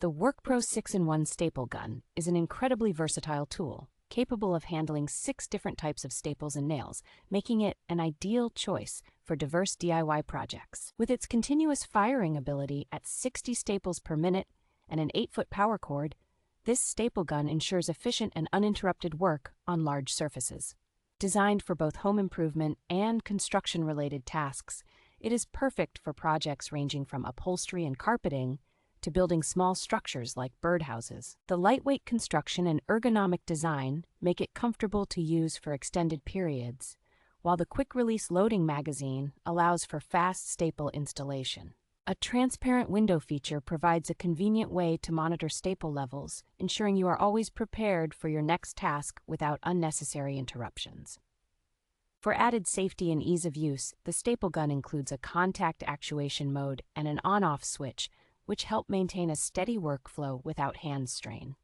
The WORKPRO 6-in-1 staple gun is an incredibly versatile tool, capable of handling 6 different types of staples and nails, making it an ideal choice for diverse DIY projects. With its continuous firing ability at 60 staples per minute and an 8-foot power cord, this staple gun ensures efficient and uninterrupted work on large surfaces. Designed for both home improvement and construction-related tasks, it is perfect for projects ranging from upholstery and carpeting to building small structures like birdhouses. The lightweight construction and ergonomic design make it comfortable to use for extended periods, while the quick-release loading magazine allows for fast staple installation. A transparent window feature provides a convenient way to monitor staple levels, ensuring you are always prepared for your next task without unnecessary interruptions. For added safety and ease of use, the staple gun includes a contact actuation mode and an on-off switch, which help maintain a steady workflow without hand strain.